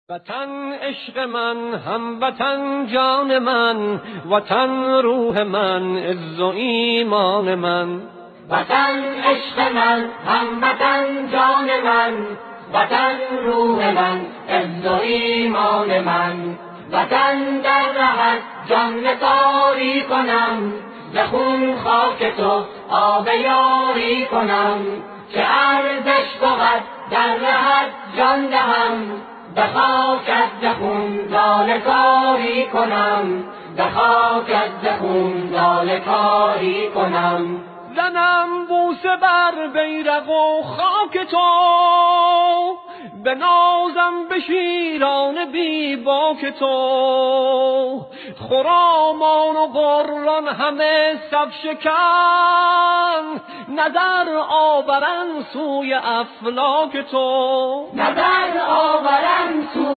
وطن عشق من، هموطن جان من، وطن روح من، عز و ایمان من. وطن عشق من، هموطن جان من، وطن روح من، عز و ایمان من. وطن در رهت جان نثاری کنم، ز خون خاک تو آب یاری کنم. که ارزش بود در رهت جان دهم، به خاکت ز خون لاله کاری کنم، به خاکت ز خون لاله کاری کنم. زنم بوسه بر بیرق و خاک تو، بنازم به شیران بی باک تو. خرامان و قران همه صف شکن، نظر آورن سوی افلاک تو. نظر آورن سوی